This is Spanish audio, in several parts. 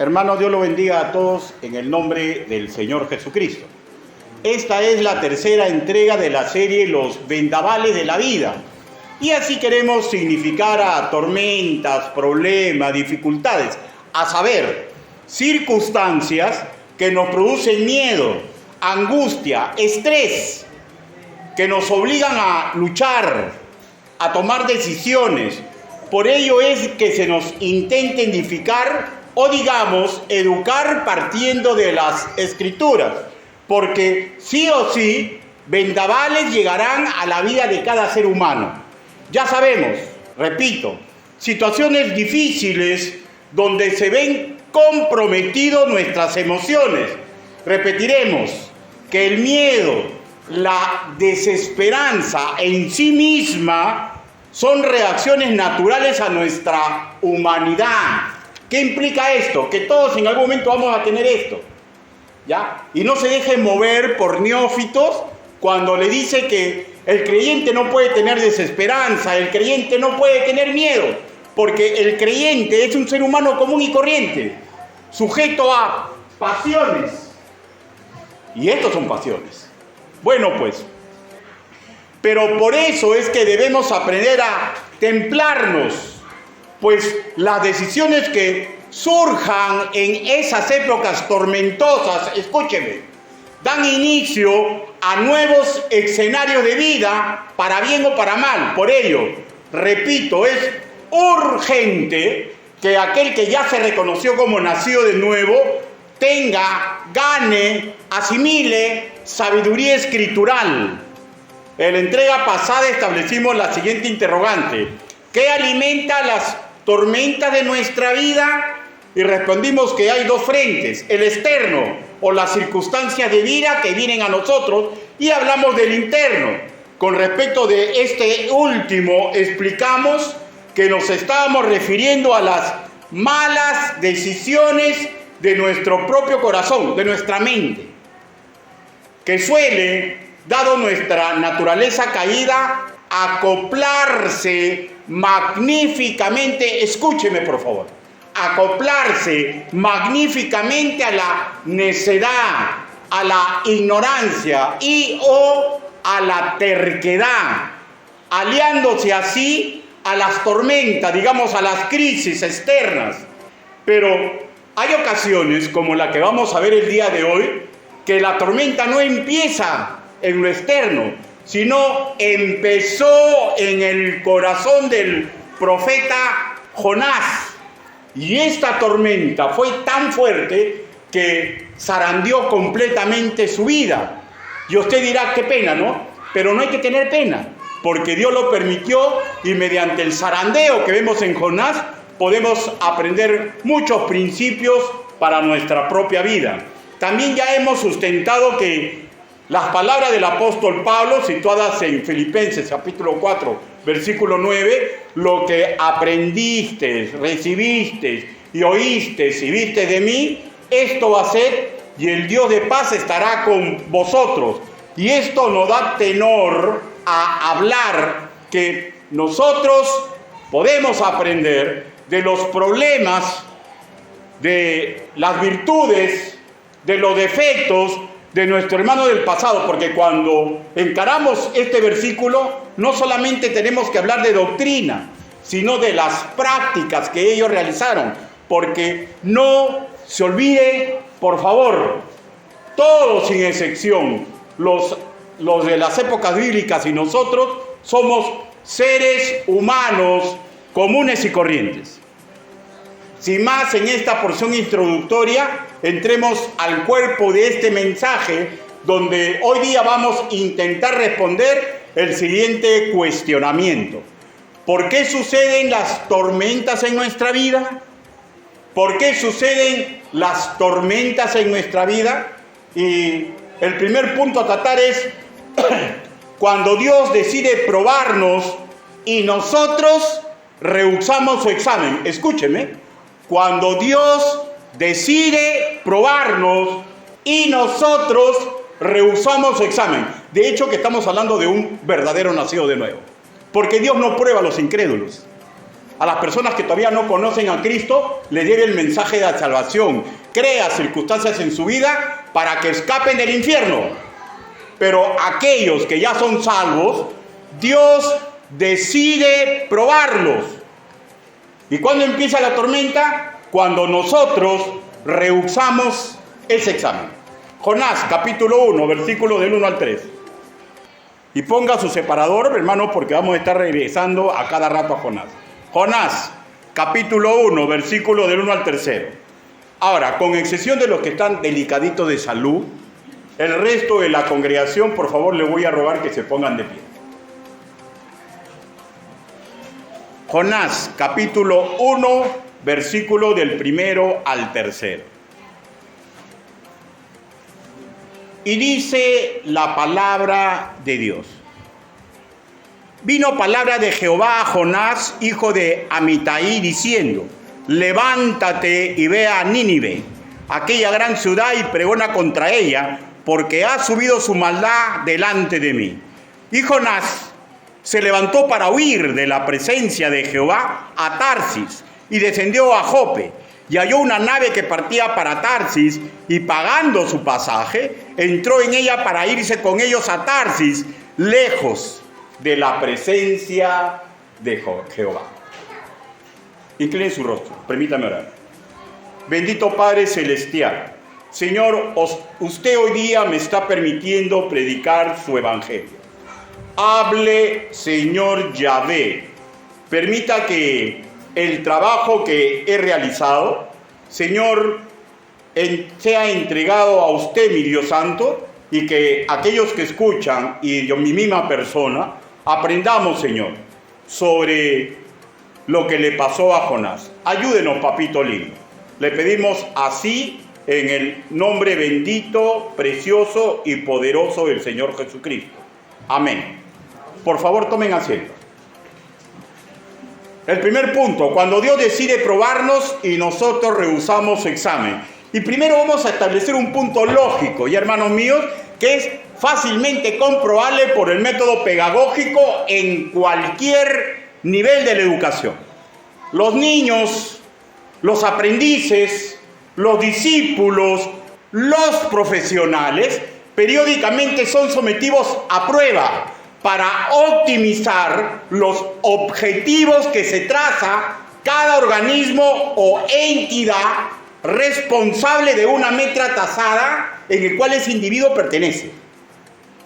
Hermanos, Dios lo bendiga a todos en el nombre del Señor Jesucristo. Esta es la tercera entrega de la serie Los Vendavales de la Vida. Y así queremos significar a tormentas, problemas, dificultades, a saber, circunstancias que nos producen miedo, angustia, estrés, que nos obligan a luchar, a tomar decisiones. Por ello es que se nos intenta edificar o digamos, educar partiendo de las Escrituras, porque sí o sí, vendavales llegarán a la vida de cada ser humano. Ya sabemos, repito, situaciones difíciles donde se ven comprometidas nuestras emociones. Repetiremos que el miedo, la desesperanza en sí misma son reacciones naturales a nuestra humanidad. ¿Qué implica esto? Que todos en algún momento vamos a tener esto, ¿ya? Y no se dejen mover por neófitos cuando le dice que el creyente no puede tener desesperanza, el creyente no puede tener miedo, porque el creyente es un ser humano común y corriente, sujeto a pasiones. Y estos son pasiones. Bueno, pues, pero por eso es que debemos aprender a templarnos, pues las decisiones que surjan en esas épocas tormentosas, escúcheme, dan inicio a nuevos escenarios de vida, para bien o para mal. Por ello, repito, es urgente que aquel que ya se reconoció como nacido de nuevo tenga, gane, asimile sabiduría escritural. En la entrega pasada establecimos la siguiente interrogante: ¿qué alimenta las tormentas de nuestra vida? Y respondimos que hay dos frentes: el externo o las circunstancias de vida que vienen a nosotros, y hablamos del interno. Con respecto de este último, explicamos que nos estábamos refiriendo a las malas decisiones de nuestro propio corazón, de nuestra mente, que suele, dado nuestra naturaleza caída, acoplarse magníficamente, escúcheme por favor, acoplarse magníficamente a la necedad, a la ignorancia y o a la terquedad, aliándose así a las tormentas, digamos a las crisis externas. Pero hay ocasiones, como la que vamos a ver el día de hoy, que la tormenta no empieza en lo externo, sino empezó en el corazón del profeta Jonás. Y esta tormenta fue tan fuerte que zarandeó completamente su vida. Y usted dirá, qué pena, ¿no? Pero no hay que tener pena, porque Dios lo permitió, y mediante el zarandeo que vemos en Jonás podemos aprender muchos principios para nuestra propia vida. También ya hemos sustentado que las palabras del apóstol Pablo, situadas en Filipenses capítulo 4, versículo 9, lo que aprendiste, recibiste y oíste y viste de mí, esto va a ser, y el Dios de paz estará con vosotros. Y esto nos da tenor a hablar que nosotros podemos aprender de los problemas, de las virtudes, de los defectos de nuestro hermano del pasado, porque cuando encaramos este versículo no solamente tenemos que hablar de doctrina, sino de las prácticas que ellos realizaron, porque no se olvide, por favor, todos sin excepción, los de las épocas bíblicas y nosotros somos seres humanos comunes y corrientes. Sin más, en esta porción introductoria, entremos al cuerpo de este mensaje, donde hoy día vamos a intentar responder el siguiente cuestionamiento. ¿Por qué suceden las tormentas en nuestra vida? ¿Por qué suceden las tormentas en nuestra vida? Y el primer punto a tratar es cuando Dios decide probarnos y nosotros rehusamos su examen. Escúcheme. Cuando Dios decide probarnos y nosotros rehusamos su examen. De hecho, que estamos hablando de un verdadero nacido de nuevo. Porque Dios no prueba a los incrédulos. a las personas que todavía no conocen a Cristo, les lleve el mensaje de la salvación, crea circunstancias en su vida para que escapen del infierno. Pero aquellos que ya son salvos, Dios decide probarlos. ¿Y cuándo empieza la tormenta? Cuando nosotros rehusamos ese examen. Jonás, capítulo 1, versículo del 1 al 3. Y ponga su separador, hermano, porque vamos a estar regresando a cada rato a Jonás. Jonás, capítulo 1, versículo del 1 al 3. Ahora, con excepción de los que están delicaditos de salud, el resto de la congregación, por favor, le voy a rogar que se pongan de pie. Jonás, capítulo 1, versículo del 1 al 3. Y dice la palabra de Dios. Vino palabra de Jehová a Jonás, hijo de Amitai, diciendo: levántate y ve a Nínive, aquella gran ciudad, y pregona contra ella, porque ha subido su maldad delante de mí. Y Jonás se levantó para huir de la presencia de Jehová a Tarsis, y descendió a Jope, y halló una nave que partía para Tarsis, y pagando su pasaje, entró en ella para irse con ellos a Tarsis, lejos de la presencia de Jehová. Incline su rostro, permítame orar. Bendito Padre Celestial, Señor, usted hoy día me está permitiendo predicar su evangelio. Hable, Señor Yahvé. Permita que el trabajo que he realizado, Señor, sea entregado a usted, mi Dios Santo, y que aquellos que escuchan, y yo, mi misma persona, aprendamos, Señor, sobre lo que le pasó a Jonás. Ayúdenos, papito lindo. Le pedimos así en el nombre bendito, precioso y poderoso del Señor Jesucristo. Amén. Por favor, tomen asiento. El primer punto, cuando Dios decide probarnos y nosotros rehusamos su examen. Y primero vamos a establecer un punto lógico, y hermanos míos, que es fácilmente comprobable por el método pedagógico en cualquier nivel de la educación. Los niños, los aprendices, los discípulos, los profesionales, periódicamente son sometidos a prueba para optimizar los objetivos que se traza cada organismo o entidad responsable de una meta trazada en el cual ese individuo pertenece.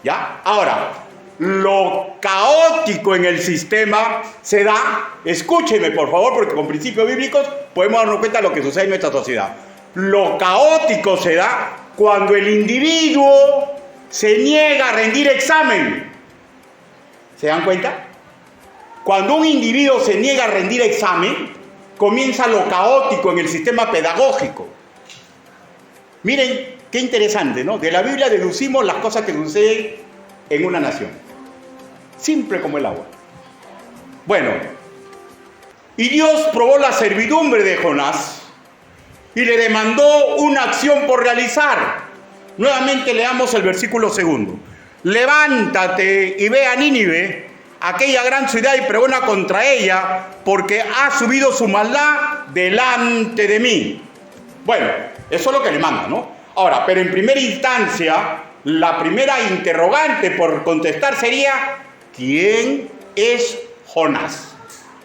¿Ya? Ahora, lo caótico en el sistema se da, escúcheme por favor, porque con principios bíblicos podemos darnos cuenta de lo que sucede en nuestra sociedad. Lo caótico se da cuando el individuo se niega a rendir examen. ¿Se dan cuenta? Cuando un individuo se niega a rendir examen, comienza lo caótico en el sistema pedagógico. Miren, qué interesante, ¿no? De la Biblia deducimos las cosas que suceden en una nación. Simple como el agua. Bueno, y Dios probó la servidumbre de Jonás y le demandó una acción por realizar. Nuevamente leamos el versículo 2. Levántate y ve a Nínive, aquella gran ciudad, y pregona contra ella, porque ha subido su maldad delante de mí. Bueno, eso es lo que le manda, ¿no? Ahora, pero en primera instancia, la primera interrogante por contestar sería: ¿quién es Jonás?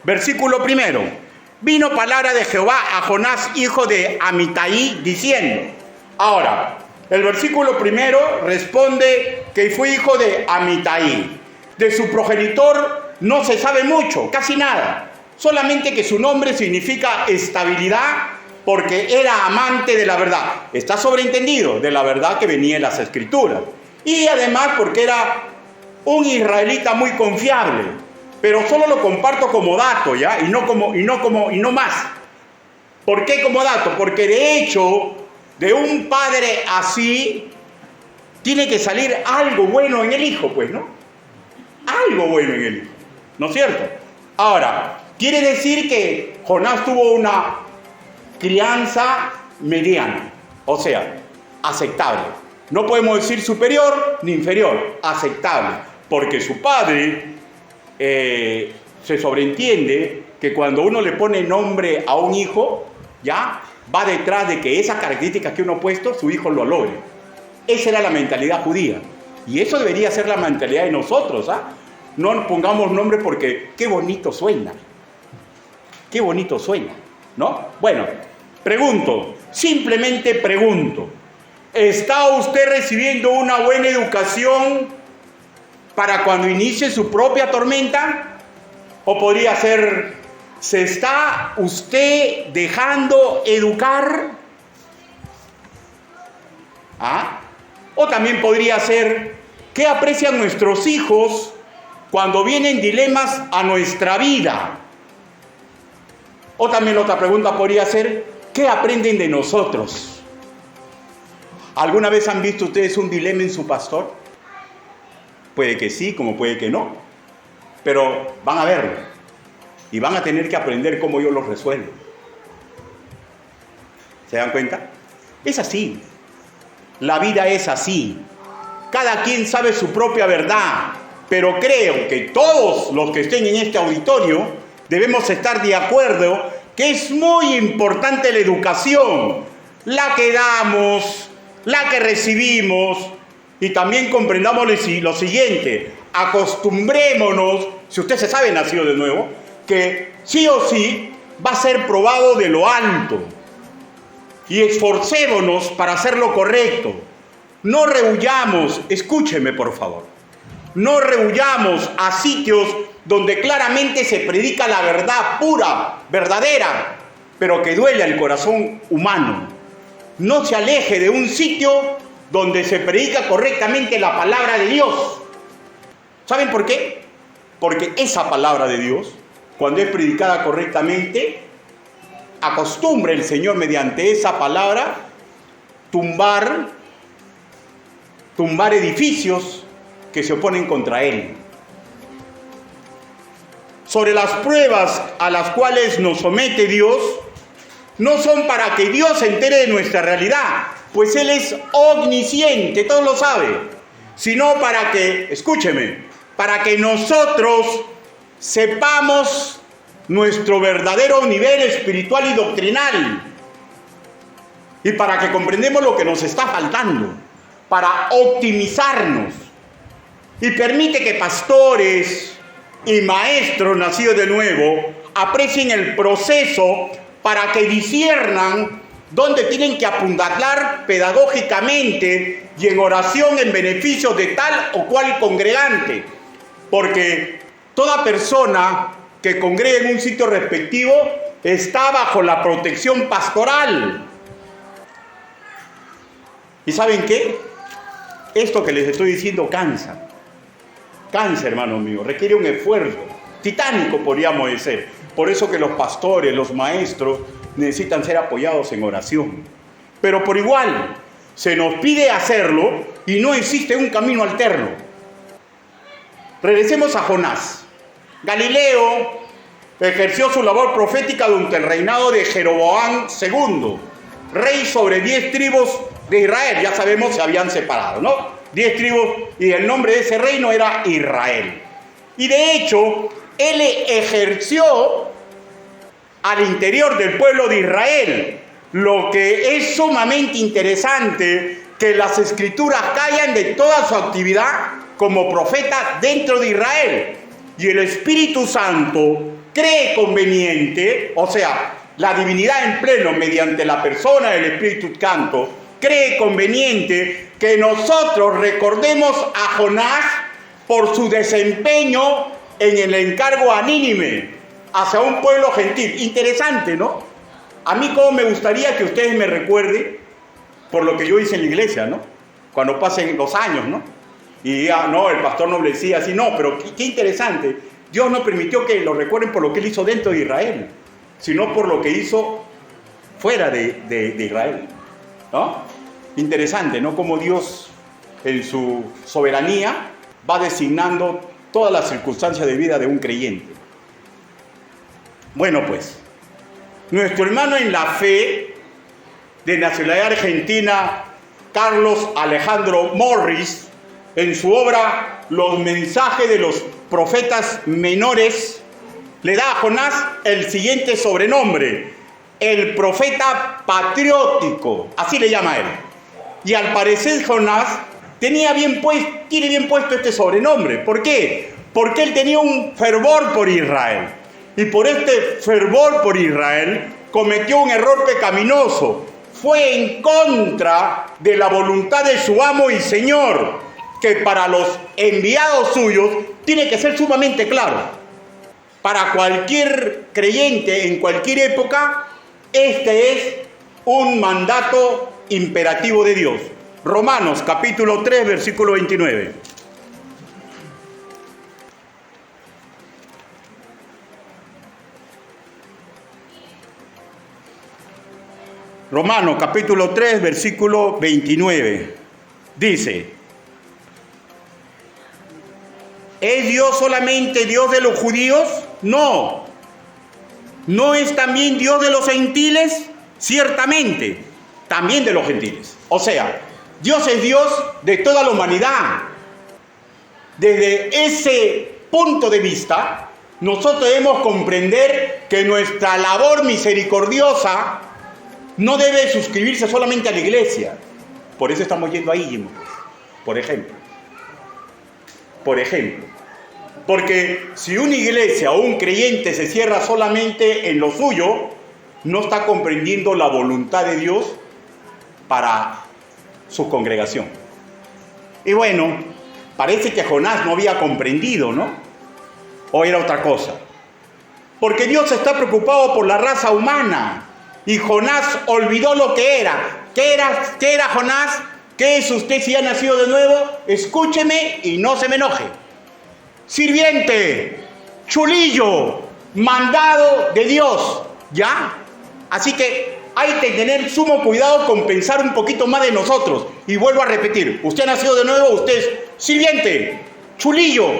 Versículo 1. Vino palabra de Jehová a Jonás, hijo de Amitai, diciendo. Ahora, el versículo 1 responde que fue hijo de Amitai. De su progenitor no se sabe mucho, casi nada. Solamente que su nombre significa estabilidad, porque era amante de la verdad. Está sobreentendido de la verdad que venía en las Escrituras. Y además porque era un israelita muy confiable. Pero solo lo comparto como dato, ¿ya? Y no más. ¿Por qué como dato? Porque de hecho, de un padre así, tiene que salir algo bueno en el hijo, pues, ¿no? Algo bueno en el hijo, ¿no es cierto? Ahora, quiere decir que Jonás tuvo una crianza mediana, o sea, aceptable. No podemos decir superior ni inferior, aceptable, porque su padre se sobreentiende que cuando uno le pone nombre a un hijo, ya va detrás de que esas características que uno ha puesto, su hijo lo logre. Esa era la mentalidad judía. Y eso debería ser la mentalidad de nosotros, ¿ah? No pongamos nombre porque qué bonito suena. Qué bonito suena, ¿no? Bueno, pregunto, simplemente pregunto. ¿Está usted recibiendo una buena educación para cuando inicie su propia tormenta? ¿O podría ser, se está usted dejando educar? ¿Ah? O también podría ser, ¿qué aprecian nuestros hijos cuando vienen dilemas a nuestra vida? O también otra pregunta podría ser, ¿qué aprenden de nosotros? ¿Alguna vez han visto ustedes un dilema en su pastor? Puede que sí, como puede que no. Pero van a verlo. Y van a tener que aprender cómo yo los resuelvo. ¿Se dan cuenta? Es así. La vida es así. Cada quien sabe su propia verdad. Pero creo que todos los que estén en este auditorio debemos estar de acuerdo que es muy importante la educación. La que damos, la que recibimos, y también comprendamos lo siguiente, acostumbrémonos, si usted se sabe nacido de nuevo, que sí o sí va a ser probado de lo alto, y esforcémonos para hacer lo correcto. No rehuyamos, escúcheme por favor, no rehuyamos a sitios donde claramente se predica la verdad pura, verdadera, pero que duele al corazón humano. No se aleje de un sitio donde se predica correctamente la palabra de Dios. ¿Saben por qué? Porque esa palabra de Dios, cuando es predicada correctamente, acostumbra el Señor mediante esa palabra tumbar edificios que se oponen contra Él. Sobre las pruebas a las cuales nos somete Dios, no son para que Dios se entere de nuestra realidad, pues Él es omnisciente, todo lo sabe, sino para que, escúcheme, para que nosotros sepamos nuestro verdadero nivel espiritual y doctrinal, y para que comprendamos lo que nos está faltando, para optimizarnos, y permite que pastores y maestros nacidos de nuevo aprecien el proceso para que disciernan dónde tienen que apuntalar pedagógicamente y en oración en beneficio de tal o cual congregante. Porque toda persona que congrega en un sitio respectivo está bajo la protección pastoral. ¿Y saben qué? Esto que les estoy diciendo cansa. Cansa, hermanos míos, requiere un esfuerzo titánico, podríamos decir. Por eso que los pastores, los maestros, necesitan ser apoyados en oración. Pero por igual, se nos pide hacerlo y no existe un camino alterno. Regresemos a Jonás. Galileo ejerció su labor profética durante el reinado de Jeroboam II, rey sobre 10 tribus de Israel. Ya sabemos, se habían separado, ¿no? 10 tribus, y el nombre de ese reino era Israel. Y de hecho, él ejerció al interior del pueblo de Israel, lo que es sumamente interesante, que las escrituras callan de toda su actividad como profeta dentro de Israel. Y el Espíritu Santo cree conveniente, o sea, la divinidad en pleno mediante la persona del Espíritu Santo, cree conveniente que nosotros recordemos a Jonás por su desempeño en el encargo a Nínive hacia un pueblo gentil. Interesante, ¿no? A mí como me gustaría que ustedes me recuerden por lo que yo hice en la iglesia, ¿no? Cuando pasen los años, ¿no? Y ya, no, el pastor no le decía así, no, pero qué interesante. Dios no permitió que lo recuerden por lo que él hizo dentro de Israel, sino por lo que hizo fuera de Israel, ¿no? Interesante, ¿no? Como Dios en su soberanía va designando todas las circunstancias de vida de un creyente. Bueno, pues, nuestro hermano en la fe de nacionalidad argentina, Carlos Alejandro Morris, en su obra Los mensajes de los profetas menores, le da a Jonás el siguiente sobrenombre: el profeta patriótico, así le llama él. Y al parecer Jonás tiene bien puesto este sobrenombre. ¿Por qué? Porque él tenía un fervor por Israel. Y por este fervor por Israel cometió un error pecaminoso. Fue en contra de la voluntad de su amo y Señor, que para los enviados suyos tiene que ser sumamente claro. Para cualquier creyente en cualquier época, este es un mandato imperativo de Dios. Romanos capítulo 3, versículo 29. Romanos capítulo 3, versículo 29. Dice: ¿es Dios solamente Dios de los judíos? No. ¿No es también Dios de los gentiles? Ciertamente, también de los gentiles. O sea, Dios es Dios de toda la humanidad. Desde ese punto de vista, nosotros debemos comprender que nuestra labor misericordiosa no debe suscribirse solamente a la iglesia. Por eso estamos yendo ahí, por ejemplo. Porque si una iglesia o un creyente se cierra solamente en lo suyo, no está comprendiendo la voluntad de Dios para su congregación. Y bueno, parece que Jonás no había comprendido, ¿no? O era otra cosa. Porque Dios está preocupado por la raza humana. Y Jonás olvidó lo que era. ¿Qué era Jonás? ¿Qué es usted si ha nacido de nuevo? Escúcheme y no se me enoje. Sirviente, chulillo, mandado de Dios, ¿ya? Así que hay que tener sumo cuidado con pensar un poquito más de nosotros. Y vuelvo a repetir, usted ha nacido de nuevo, usted es sirviente, chulillo,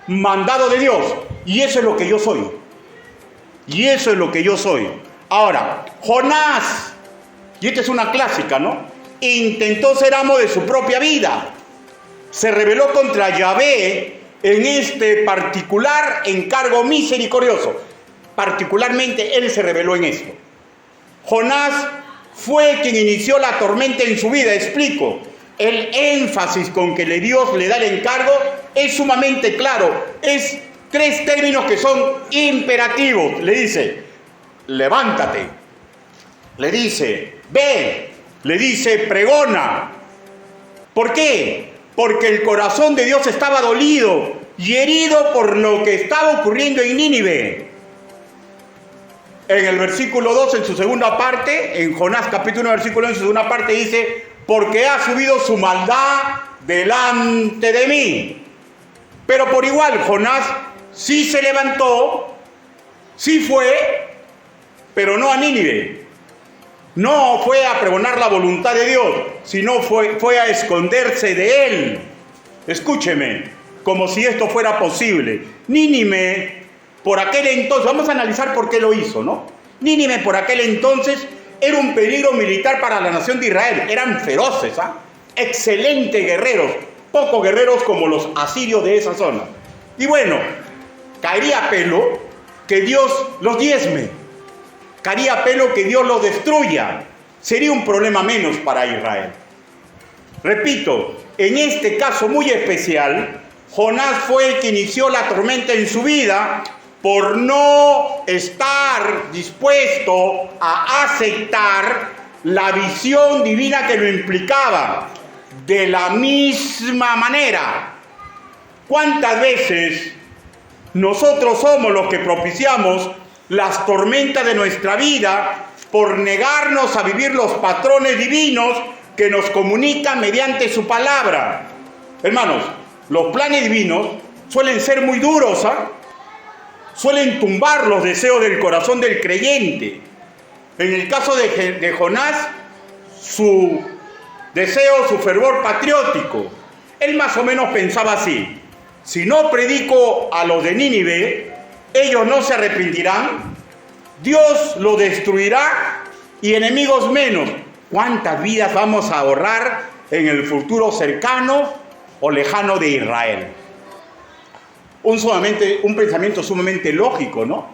mandado de Dios. Y eso es lo que yo soy. Ahora, Jonás, y esta es una clásica, ¿no? Intentó ser amo de su propia vida. Se rebeló contra Yahvé en este particular encargo misericordioso. Particularmente él se rebeló en esto. Jonás fue quien inició la tormenta en su vida. Explico. El énfasis con que Dios le da el encargo es sumamente claro. Es 3 términos que son imperativos. Le dice: levántate. Le dice: ve. Le dice: pregona. ¿Por qué? Porque el corazón de Dios estaba dolido y herido por lo que estaba ocurriendo en Nínive. En el versículo 2, en su segunda parte, en Jonás capítulo 1, versículo 1, en su segunda parte dice: porque ha subido su maldad delante de mí. Pero por igual, Jonás sí se levantó, sí fue, pero no a Nínive. No fue a pregonar la voluntad de Dios, sino fue a esconderse de él. Escúcheme, como si esto fuera posible. Nínive, por aquel entonces, vamos a analizar por qué lo hizo, ¿no? Nínive, por aquel entonces, era un peligro militar para la nación de Israel. Eran feroces, excelentes guerreros, pocos guerreros como los asirios de esa zona. Y bueno, caería pelo que Dios los diezme. Caería pelo que Dios los destruya. Sería un problema menos para Israel. Repito, en este caso muy especial, Jonás fue el que inició la tormenta en su vida por no estar dispuesto a aceptar la visión divina que lo implicaba. De la misma manera, ¿cuántas veces nosotros somos los que propiciamos las tormentas de nuestra vida por negarnos a vivir los patrones divinos que nos comunican mediante su palabra? Hermanos, los planes divinos suelen ser muy duros, suelen tumbar los deseos del corazón del creyente. En el caso de Jonás, su deseo, su fervor patriótico, él más o menos pensaba así: si no predico a los de Nínive, ellos no se arrepentirán, Dios lo destruirá y enemigos menos. ¿Cuántas vidas vamos a ahorrar en el futuro cercano o lejano de Israel? un pensamiento sumamente lógico, ¿no?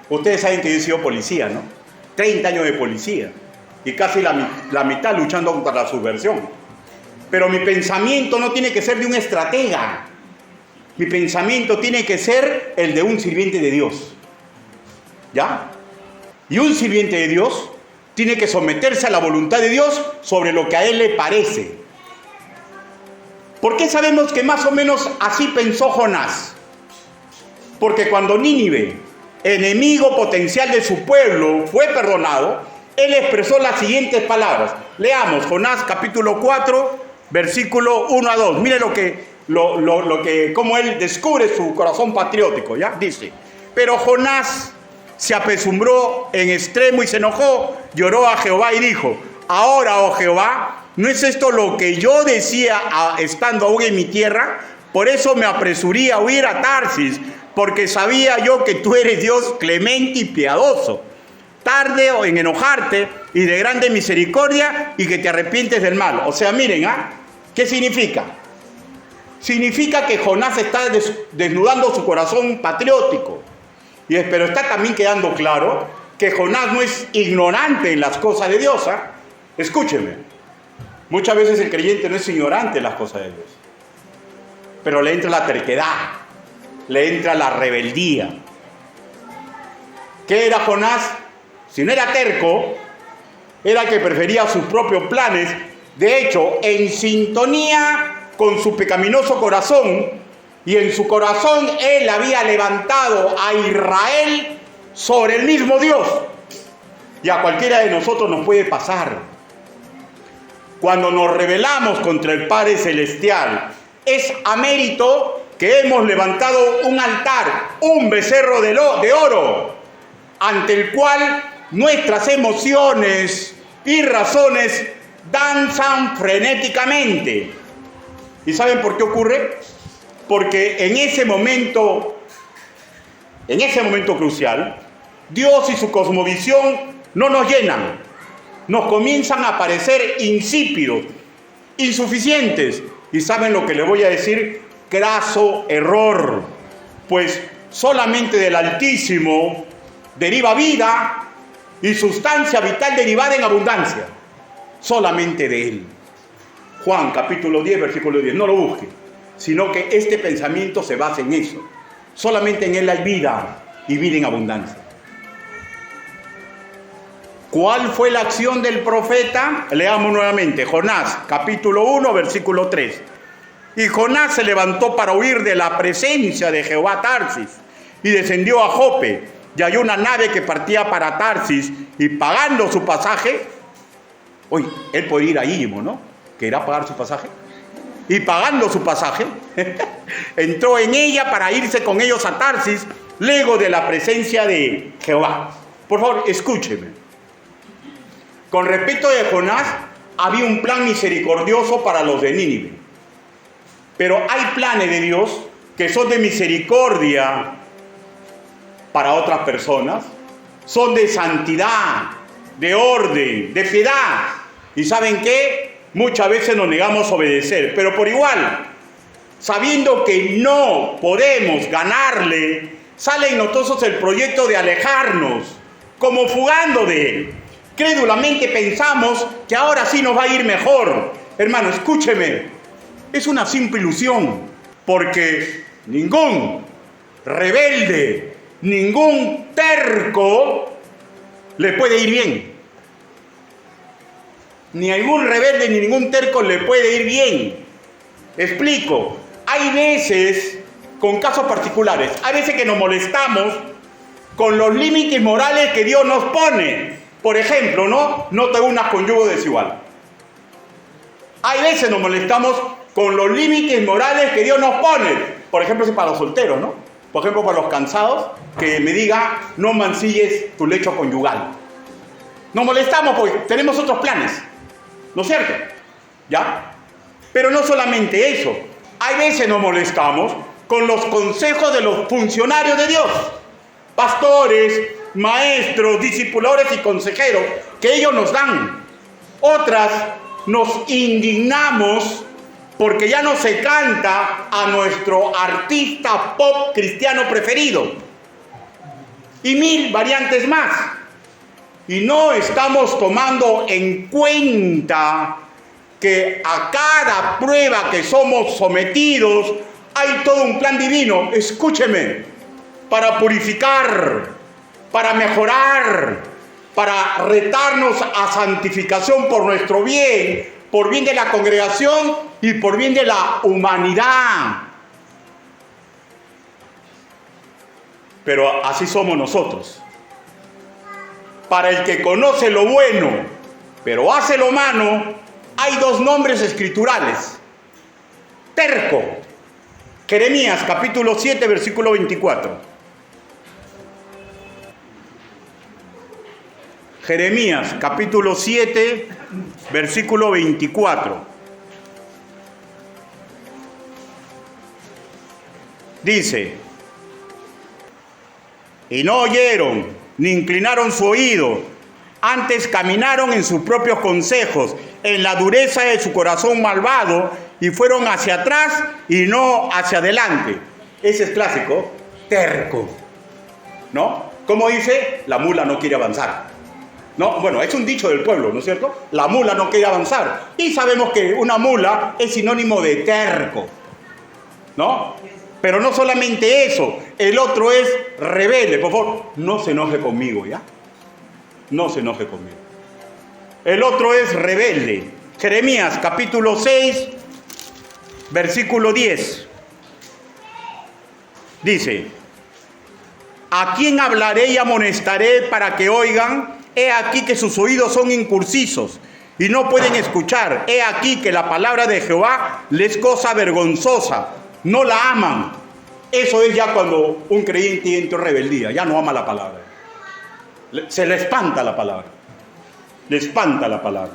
Ustedes saben que yo he sido policía, ¿no? 30 años de policía y casi la mitad luchando contra la subversión. Pero mi pensamiento no tiene que ser de un estratega. Mi pensamiento tiene que ser el de un sirviente de Dios. ¿Ya? Y un sirviente de Dios tiene que someterse a la voluntad de Dios sobre lo que a él le parece. ¿Por qué sabemos que más o menos así pensó Jonás? Porque cuando Nínive, enemigo potencial de su pueblo, fue perdonado, él expresó las siguientes palabras. Leamos Jonás capítulo 4, versículo 1 a 2. Mire cómo él descubre su corazón patriótico, ¿ya? Dice: pero Jonás se apesumbró en extremo y se enojó, lloró a Jehová y dijo: ahora, oh Jehová, ¿no es esto lo que yo decía estando aún en mi tierra? Por eso me apresuré a huir a Tarsis, porque sabía yo que tú eres Dios clemente y piadoso, tarde en enojarte y de grande misericordia, y que te arrepientes del mal. O sea, miren, ¿qué significa? Significa que Jonás está desnudando su corazón patriótico. Pero está también quedando claro que Jonás no es ignorante en las cosas de Dios. Escúcheme, muchas veces el creyente no es ignorante en las cosas de Dios, pero le entra la terquedad, le entra la rebeldía. ¿Qué era Jonás? Si no era terco, era que prefería sus propios planes. De hecho, en sintonía con su pecaminoso corazón, y en su corazón él había levantado a Israel sobre el mismo Dios. Y a cualquiera de nosotros nos puede pasar. Cuando nos rebelamos contra el Padre Celestial, es a mérito que hemos levantado un altar, un becerro de oro, ante el cual nuestras emociones y razones danzan frenéticamente. ¿Y saben por qué ocurre? Porque en ese momento crucial, Dios y su cosmovisión no nos llenan, nos comienzan a parecer insípidos, insuficientes. Y ¿saben lo que les voy a decir? Craso error, pues solamente del Altísimo deriva vida y sustancia vital derivada en abundancia, solamente de Él. Juan capítulo 10, versículo 10, no lo busque, sino que este pensamiento se basa en eso. Solamente en Él hay vida y vida en abundancia. ¿Cuál fue la acción del profeta? Leamos nuevamente, Jonás, capítulo 1, versículo 3. Y Jonás se levantó para huir de la presencia de Jehová a Tarsis, y descendió a Jope, y halló una nave que partía para Tarsis, y pagando su pasaje, él podía ir a Íllimo, ¿no? Que irá a pagar su pasaje. Y pagando su pasaje, entró en ella para irse con ellos a Tarsis, lejos de la presencia de Jehová. Por favor, escúcheme. Con respecto de Jonás, había un plan misericordioso para los de Nínive. Pero hay planes de Dios que son de misericordia para otras personas, son de santidad, de orden, de piedad. ¿Y saben qué? Muchas veces nos negamos a obedecer, pero por igual, sabiendo que no podemos ganarle, sale en nosotros el proyecto de alejarnos, como fugando de él. Crédulamente pensamos que ahora sí nos va a ir mejor. Hermano, escúcheme, es una simple ilusión, porque ningún rebelde, ningún terco le puede ir bien. Ni algún rebelde ni ningún terco le puede ir bien. Explico. Hay veces, con casos particulares, hay veces que nos molestamos con los límites morales que Dios nos pone. Por ejemplo, no te unas con yugo desigual. Hay veces nos molestamos con los límites morales que Dios nos pone. Por ejemplo, es para los solteros, ¿no? Por ejemplo, para los cansados, que me diga, no mancilles tu lecho conyugal. Nos molestamos porque tenemos otros planes. ¿No es cierto? ¿Ya? Pero no solamente eso. Hay veces nos molestamos con los consejos de los funcionarios de Dios. Pastores, maestros, discipuladores y consejeros que ellos nos dan. Otras nos indignamos porque ya no se canta a nuestro artista pop cristiano preferido, y 1000 variantes más. Y no estamos tomando en cuenta que a cada prueba que somos sometidos hay todo un plan divino, escúcheme, para purificar, para mejorar, para retarnos a santificación por nuestro bien, por bien de la congregación y por bien de la humanidad. Pero así somos nosotros. Para el que conoce lo bueno, pero hace lo malo, hay 2 nombres escriturales. Terco. Jeremías capítulo 7, versículo 24. Jeremías capítulo 7, versículo 24. Dice: y no oyeron, ni inclinaron su oído, antes caminaron en sus propios consejos, en la dureza de su corazón malvado, y fueron hacia atrás y no hacia adelante. Ese es clásico, terco, ¿no? Como dice, la mula no quiere avanzar. No, bueno, es un dicho del pueblo, ¿no es cierto? La mula no quiere avanzar. Y sabemos que una mula es sinónimo de terco, ¿no? Pero no solamente eso, el otro es rebelde. Por favor, no se enoje conmigo, ¿ya? No se enoje conmigo. El otro es rebelde. Jeremías capítulo 6, versículo 10. Dice: ¿a quién hablaré y amonestaré para que oigan? He aquí que sus oídos son incursisos y no pueden escuchar. He aquí que la palabra de Jehová les es cosa vergonzosa. No la aman. Eso es ya cuando un creyente entra en rebeldía, ya no ama la palabra. Se le espanta la palabra. Le espanta la palabra.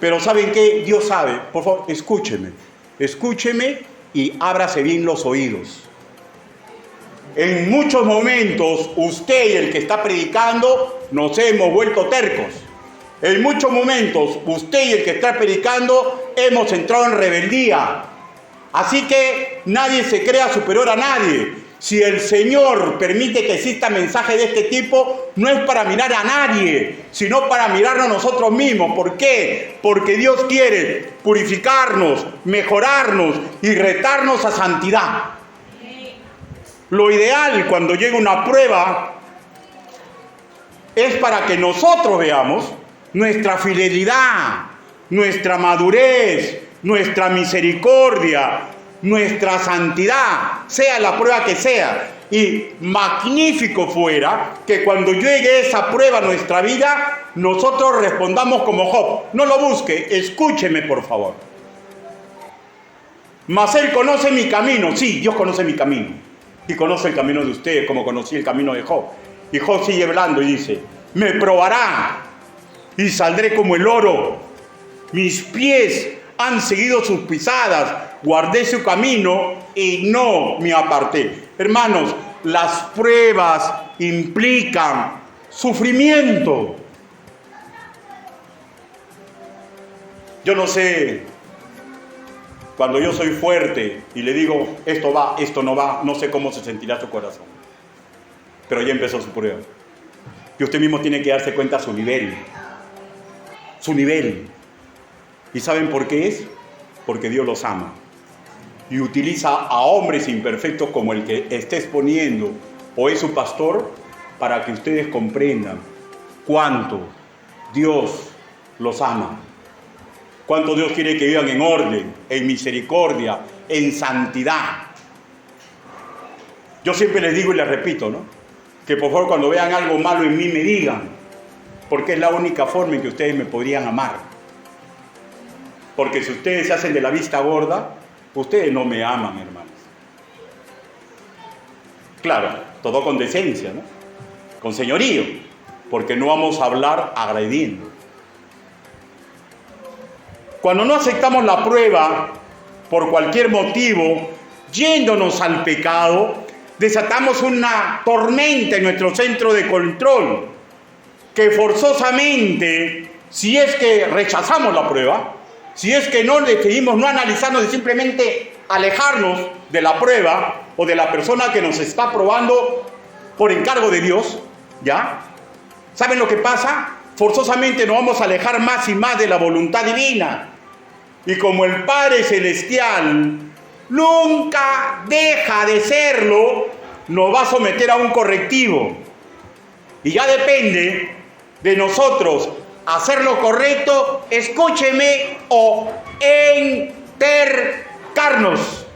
Pero ¿saben qué? Dios sabe. Por favor, escúcheme. Escúcheme y ábrase bien los oídos. En muchos momentos, usted y el que está predicando nos hemos vuelto tercos. En muchos momentos, usted y el que está predicando hemos entrado en rebeldía. Así que nadie se crea superior a nadie. Si el Señor permite que exista mensaje de este tipo, no es para mirar a nadie, sino para mirarnos a nosotros mismos. ¿Por qué? Porque Dios quiere purificarnos, mejorarnos y retarnos a santidad. Lo ideal cuando llega una prueba es para que nosotros veamos nuestra fidelidad, nuestra madurez, nuestra misericordia, nuestra santidad, sea la prueba que sea. Y magnífico fuera que cuando llegue esa prueba a nuestra vida, nosotros respondamos como Job. No lo busque, escúcheme por favor. Mas Él conoce mi camino. Sí, Dios conoce mi camino. Y conoce el camino de ustedes como conocí el camino de Job. Y Job sigue hablando y dice: me probará y saldré como el oro. Mis pies han seguido sus pisadas, guardé su camino y no me aparté. Hermanos, las pruebas implican sufrimiento. Yo no sé, cuando yo soy fuerte y le digo esto va, esto no va, no sé cómo se sentirá su corazón. Pero ya empezó su prueba. Y usted mismo tiene que darse cuenta su nivel. Su nivel. ¿Y saben por qué es? Porque Dios los ama. Y utiliza a hombres imperfectos como el que esté exponiendo o es su pastor para que ustedes comprendan cuánto Dios los ama. Cuánto Dios quiere que vivan en orden, en misericordia, en santidad. Yo siempre les digo y les repito, ¿no? Que por favor cuando vean algo malo en mí me digan, porque es la única forma en que ustedes me podrían amar. Porque si ustedes se hacen de la vista gorda, ustedes no me aman, hermanos. Claro, todo con decencia, ¿no? Con señorío, porque no vamos a hablar agrediendo. Cuando no aceptamos la prueba, por cualquier motivo, yéndonos al pecado, desatamos una tormenta en nuestro centro de control, que forzosamente, si es que rechazamos la prueba, si es que no decidimos no analizarnos y simplemente alejarnos de la prueba o de la persona que nos está probando por encargo de Dios, ¿ya? ¿Saben lo que pasa? Forzosamente nos vamos a alejar más y más de la voluntad divina. Y como el Padre Celestial nunca deja de serlo, nos va a someter a un correctivo. Y ya depende de nosotros hacer lo correcto, escúcheme, o entercarnos.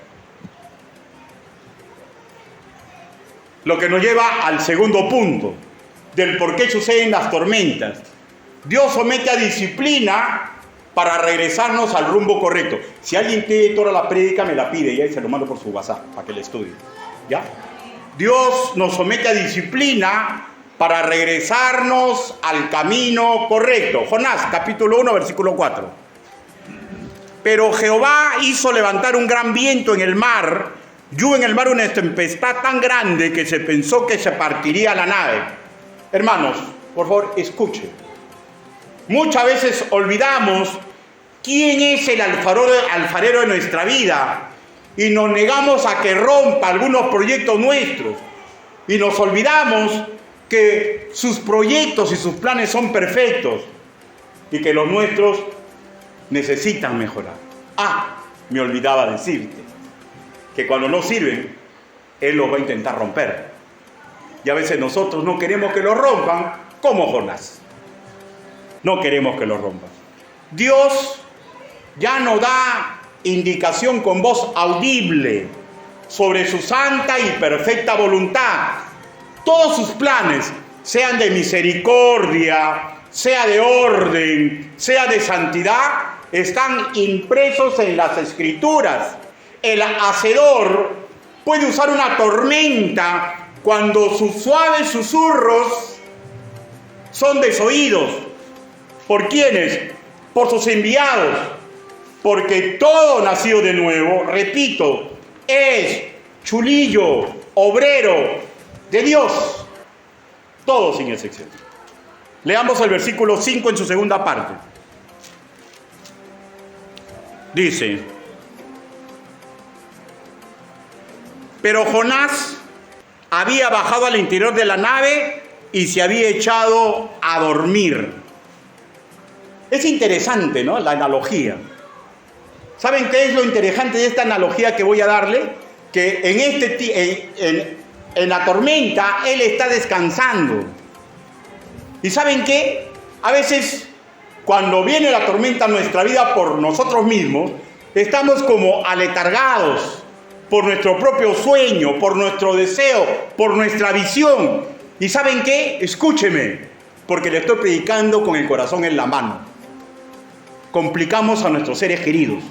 Lo que nos lleva al segundo punto, del por qué suceden las tormentas. Dios somete a disciplina para regresarnos al rumbo correcto. Si alguien tiene toda la prédica, me la pide, y se lo mando por su WhatsApp, para que le estudie. ¿Ya? Dios nos somete a disciplina para regresarnos al camino correcto. Jonás, capítulo 1, versículo 4. Pero Jehová hizo levantar un gran viento en el mar, y hubo en el mar una tempestad tan grande que se pensó que se partiría la nave. Hermanos, por favor, escuchen. Muchas veces olvidamos quién es el alfarero de nuestra vida y nos negamos a que rompa algunos proyectos nuestros. Y nos olvidamos que sus proyectos y sus planes son perfectos y que los nuestros necesitan mejorar. Me olvidaba decirte que cuando no sirven, Él los va a intentar romper. Y a veces nosotros no queremos que los rompan, como Jonás. No queremos que los rompan. Dios ya nos da indicación con voz audible sobre su santa y perfecta voluntad. Todos sus planes, sean de misericordia, sea de orden, sea de santidad, están impresos en las Escrituras. El hacedor puede usar una tormenta cuando sus suaves susurros son desoídos. ¿Por quiénes? Por sus enviados. Porque todo nacido de nuevo, repito, es chulillo, obrero de Dios. Todos sin excepción. Leamos el versículo 5 en su segunda parte. Dice: pero Jonás había bajado al interior de la nave y se había echado a dormir. Es interesante, ¿no? La analogía. ¿Saben qué es lo interesante de esta analogía que voy a darle? Que en la tormenta Él está descansando. ¿Y saben qué? A veces, cuando viene la tormenta a nuestra vida por nosotros mismos, estamos como aletargados por nuestro propio sueño, por nuestro deseo, por nuestra visión. ¿Y saben qué? Escúcheme, porque le estoy predicando con el corazón en la mano. Complicamos a nuestros seres queridos,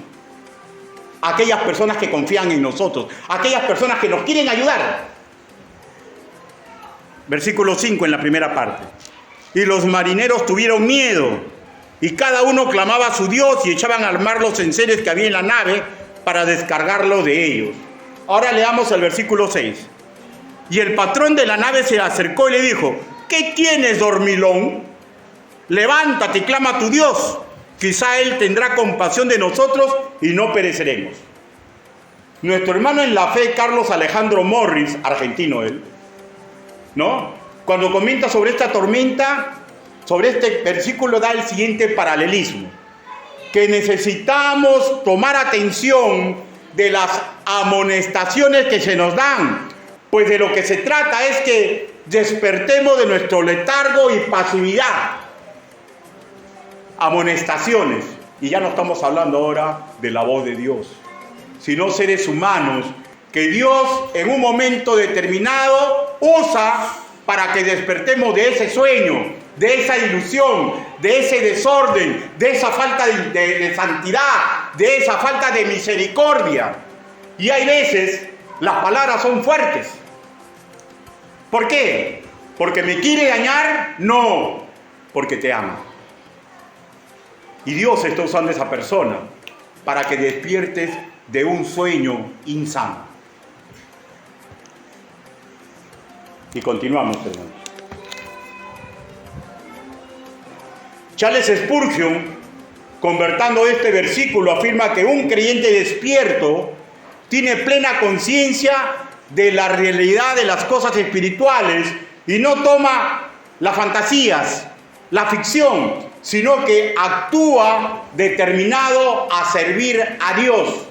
a aquellas personas que confían en nosotros, a aquellas personas que nos quieren ayudar. Versículo 5 en la primera parte. Y los marineros tuvieron miedo, y cada uno clamaba a su Dios y echaban al mar los enseres que había en la nave para descargarlo de ellos. Ahora leamos el versículo 6. Y el patrón de la nave se acercó y le dijo: ¿qué tienes, dormilón? Levántate y clama a tu Dios. Quizá Él tendrá compasión de nosotros y no pereceremos. Nuestro hermano en la fe, Carlos Alejandro Morris, argentino él, ¿no? Cuando comenta sobre esta tormenta, sobre este versículo, da el siguiente paralelismo: que necesitamos tomar atención de las amonestaciones que se nos dan, pues de lo que se trata es que despertemos de nuestro letargo y pasividad. Amonestaciones, y ya no estamos hablando ahora de la voz de Dios, sino seres humanos que Dios en un momento determinado usa para que despertemos de ese sueño, de esa ilusión, de ese desorden, de esa falta de santidad, de esa falta de misericordia. Y hay veces las palabras son fuertes. ¿Por qué? ¿Porque me quiere dañar? No, porque te ama. Y Dios está usando a esa persona para que despiertes de un sueño insano. Y continuamos, hermanos. Charles Spurgeon convertando este versículo, afirma que un creyente despierto tiene plena conciencia de la realidad de las cosas espirituales y no toma las fantasías, la ficción, sino que actúa determinado a servir a Dios.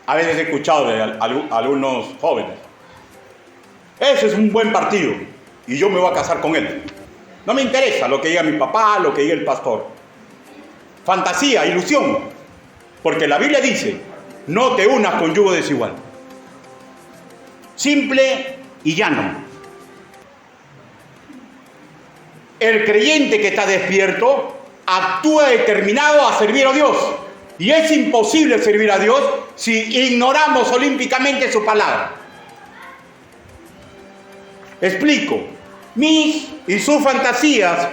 A veces he escuchado de algunos jóvenes: ese es un buen partido y yo me voy a casar con él. No me interesa lo que diga mi papá, lo que diga el pastor. Fantasía, ilusión. Porque la Biblia dice: no te unas con yugo desigual. Simple y llano. El creyente que está despierto actúa determinado a servir a Dios. Y es imposible servir a Dios si ignoramos olímpicamente su palabra. Explico. Mis y sus fantasías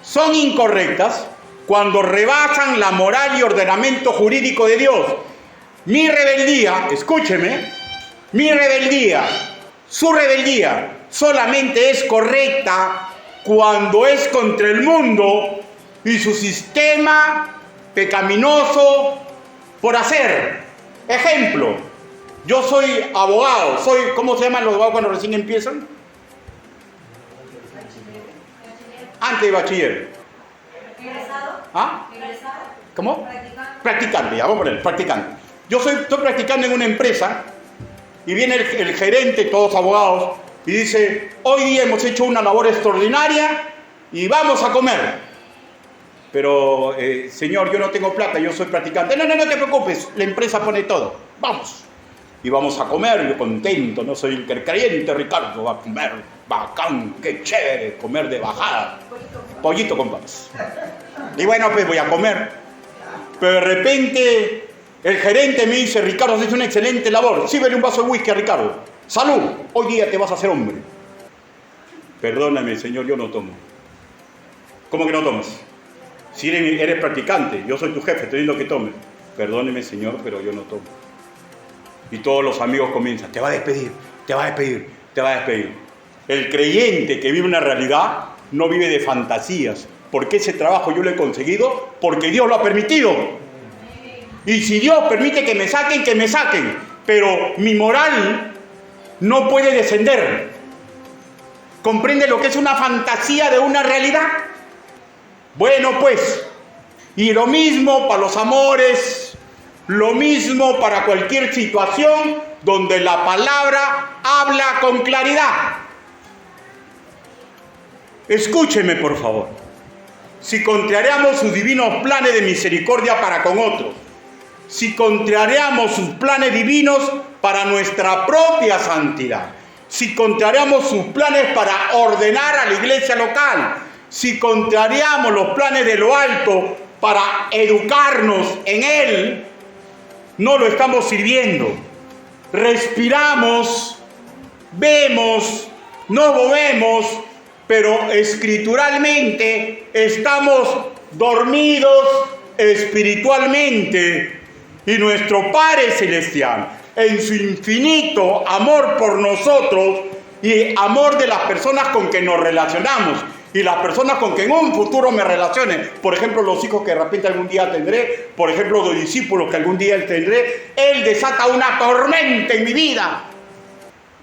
son incorrectas cuando rebasan la moral y ordenamiento jurídico de Dios. Mi rebeldía, escúcheme, su rebeldía solamente es correcta cuando es contra el mundo y su sistema pecaminoso por hacer. Ejemplo, yo soy abogado, ¿cómo se llaman los abogados cuando recién empiezan? Antes de bachiller. ¿Ah? ¿Cómo? Practicante, ya vamos a poner, practicante. Yo estoy practicando en una empresa y viene el gerente, todos abogados, y dice: hoy día hemos hecho una labor extraordinaria y vamos a comer. Pero, señor, yo no tengo plata, yo soy practicante. No te preocupes, la empresa pone todo. Vamos. Y vamos a comer, yo contento, no soy el creyente Ricardo, va a comer, bacán, qué chévere, comer de bajada. Pollito con papas. Y bueno, pues voy a comer. Pero de repente el gerente me dice: Ricardo, has hecho una excelente labor. Sírvele un vaso de whisky a Ricardo. Salud, hoy día te vas a hacer hombre. Perdóname, señor, yo no tomo. ¿Cómo que no tomas? Si eres practicante, yo soy tu jefe, estoy diciendo que tomes. Perdóneme, señor, pero yo no tomo. Y todos los amigos comienzan: te va a despedir, te va a despedir, te va a despedir. El creyente que vive una realidad no vive de fantasías. Porque ese trabajo yo lo he conseguido porque Dios lo ha permitido. Y si Dios permite que me saquen. Pero mi moral no puede descender. ¿Comprende lo que es una fantasía de una realidad? Bueno, pues, y lo mismo para los amores, lo mismo para cualquier situación donde la palabra habla con claridad. Escúcheme, por favor. Si contrariamos sus divinos planes de misericordia para con otros, si contrariamos sus planes divinos para nuestra propia santidad, si contrariamos sus planes para ordenar a la iglesia local, si contrariamos los planes de lo alto para educarnos en Él, no lo estamos sirviendo. Respiramos, vemos, nos movemos, pero escrituralmente estamos dormidos espiritualmente. Y nuestro Padre Celestial, en su infinito amor por nosotros y amor de las personas con que nos relacionamos y las personas con que en un futuro me relacione, por ejemplo, los hijos que de repente algún día tendré, por ejemplo, los discípulos que algún día tendré, Él desata una tormenta en mi vida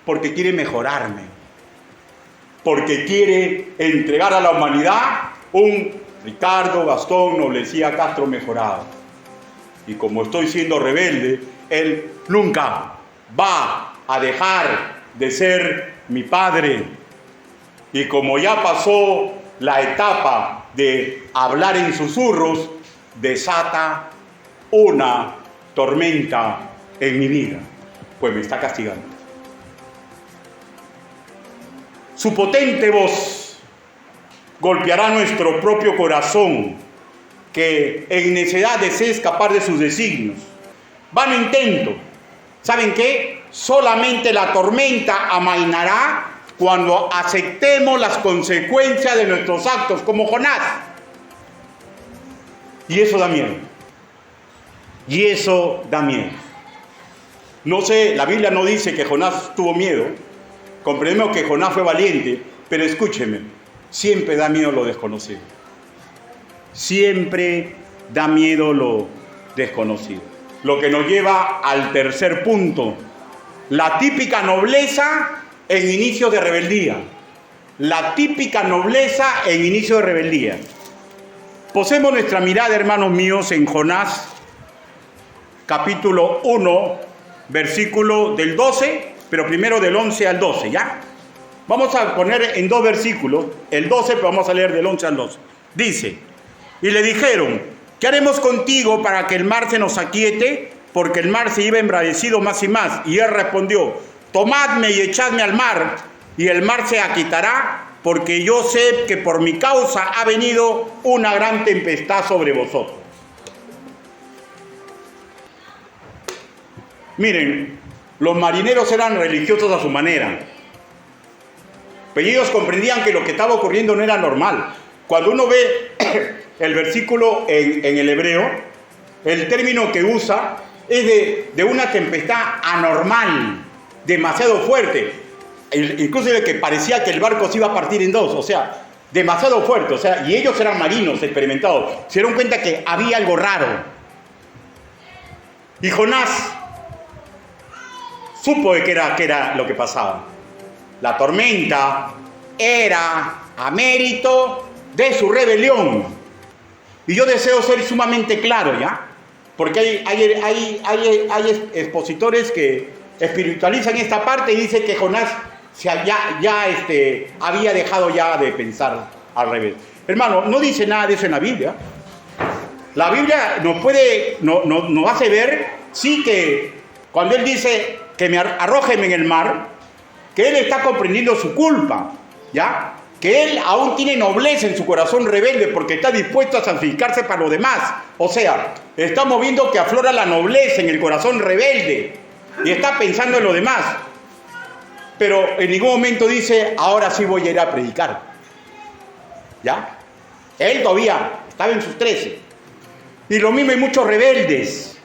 porque quiere mejorarme, porque quiere entregar a la humanidad un Ricardo Gastón Noblecía Castro mejorado. Y como estoy siendo rebelde, Él nunca va a dejar de ser mi Padre. Y como ya pasó la etapa de hablar en susurros, desata una tormenta en mi vida, pues me está castigando. Su potente voz golpeará nuestro propio corazón, que en necedad desea escapar de sus designios. Vano intento. ¿Saben qué? Solamente la tormenta amainará cuando aceptemos las consecuencias de nuestros actos, como Jonás. Y eso da miedo. Y eso da miedo. No sé, la Biblia no dice que Jonás tuvo miedo. Comprendemos que Jonás fue valiente, pero escúcheme. siempre da miedo lo desconocido. Siempre da miedo lo desconocido. Lo que nos lleva al tercer punto. La típica nobleza en inicios de rebeldía. La típica nobleza en inicio de rebeldía. Posemos nuestra mirada, hermanos míos, en Jonás, capítulo 1, versículo del 12, pero primero del 11 al 12, ¿ya? Vamos a poner en dos versículos, el 12, pero vamos a leer del 11 al 12. Dice, y le dijeron, ¿qué haremos contigo para que el mar se nos aquiete? Porque el mar se iba embravecido más y más. Y él respondió, tomadme y echadme al mar, y el mar se aquietará, porque yo sé que por mi causa ha venido una gran tempestad sobre vosotros. Miren, los marineros eran religiosos a su manera, pero ellos comprendían que lo que estaba ocurriendo no era normal. Cuando uno ve el versículo en el hebreo, el término que usa es de una tempestad anormal, demasiado fuerte, incluso de que parecía que el barco se iba a partir en dos, o sea, demasiado fuerte, o sea, y ellos eran marinos experimentados, se dieron cuenta que había algo raro. Y Jonás supo de qué era lo que pasaba. La tormenta era a mérito de su rebelión. Y yo deseo ser sumamente claro, ¿ya? Porque hay expositores que espiritualizan esta parte y dicen que Jonás había dejado ya de pensar al revés. Hermano, no dice nada de eso en la Biblia. La Biblia nos hace ver, sí, que cuando él dice que arrójeme en el mar, que él está comprendiendo su culpa, ¿ya? Que él aún tiene nobleza en su corazón rebelde porque está dispuesto a santificarse para los demás. O sea, estamos viendo que aflora la nobleza en el corazón rebelde y está pensando en los demás. Pero en ningún momento dice, ahora sí voy a ir a predicar. ¿Ya? Él todavía estaba en sus 13. Y lo mismo hay muchos rebeldes.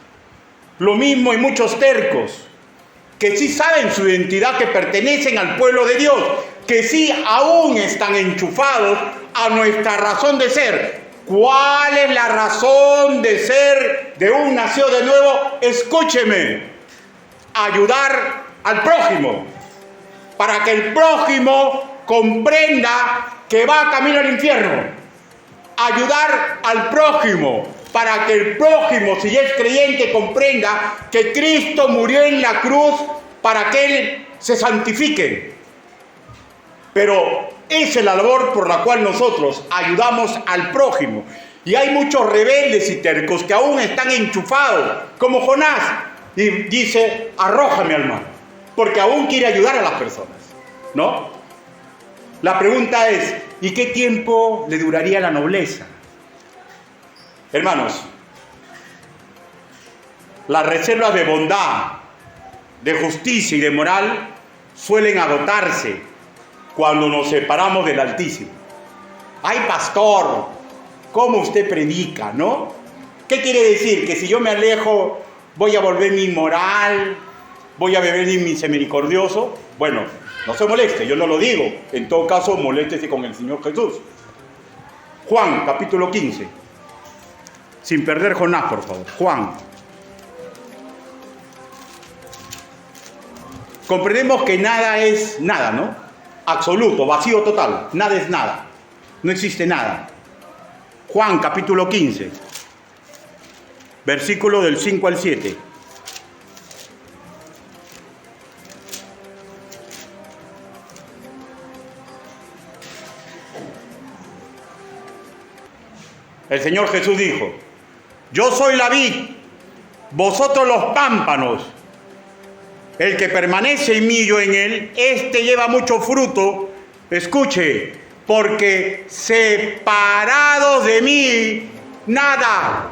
Lo mismo hay muchos tercos que sí saben su identidad, que pertenecen al pueblo de Dios, que sí aún están enchufados a nuestra razón de ser. ¿Cuál es la razón de ser de un nacido de nuevo? Escúcheme, ayudar al prójimo, para que el prójimo comprenda que va camino al infierno. Ayudar al prójimo, para que el prójimo, si es creyente, comprenda que Cristo murió en la cruz para que él se santifique. Pero esa es la labor por la cual nosotros ayudamos al prójimo. Y hay muchos rebeldes y tercos que aún están enchufados, como Jonás, y dice, arrójame al mar, porque aún quiere ayudar a las personas, ¿no? La pregunta es, ¿y qué tiempo le duraría la nobleza? Hermanos, las reservas de bondad, de justicia y de moral suelen agotarse cuando nos separamos del Altísimo. Ay, pastor, ¿cómo usted predica, no? ¿Qué quiere decir? Que si yo me alejo, voy a volverme inmoral, voy a beber misericordioso. Bueno, no se moleste, yo no lo digo. En todo caso, moléstese con el Señor Jesús. Juan, capítulo 15. Sin perder Jonás, por favor. Juan. Comprendemos que nada es nada, ¿no? Absoluto, vacío total. Nada es nada. No existe nada. Juan, capítulo 15. Versículo del 5 al 7. El Señor Jesús dijo, yo soy la vid, vosotros los pámpanos. El que permanece en mí y yo en él, este lleva mucho fruto. Escuche, porque separados de mí, nada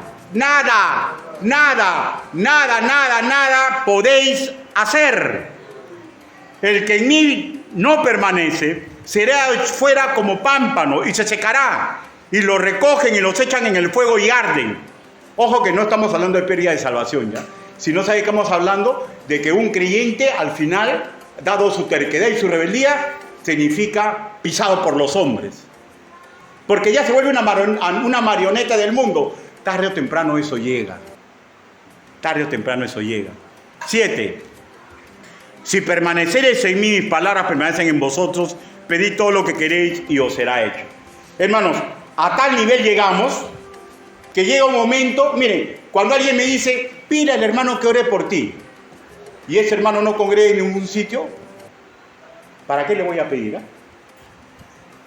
podéis hacer. El que en mí no permanece, será fuera como pámpano y se secará. Y lo recogen y los echan en el fuego y arden. Ojo que no estamos hablando de pérdida de salvación, ¿ya? Si no sabe que estamos hablando de que un creyente al final, dado su terquedad y su rebeldía, significa pisado por los hombres. porque ya se vuelve una marioneta del mundo. Tarde o temprano eso llega. Tarde o temprano eso llega. 7. Si permaneceréis en mí, mis palabras permanecen en vosotros, pedid todo lo que queréis y os será hecho. Hermanos, a tal nivel llegamos que llega un momento, miren, cuando alguien me dice, pide al hermano que ore por ti, y ese hermano no congrega en ningún sitio, ¿para qué le voy a pedir?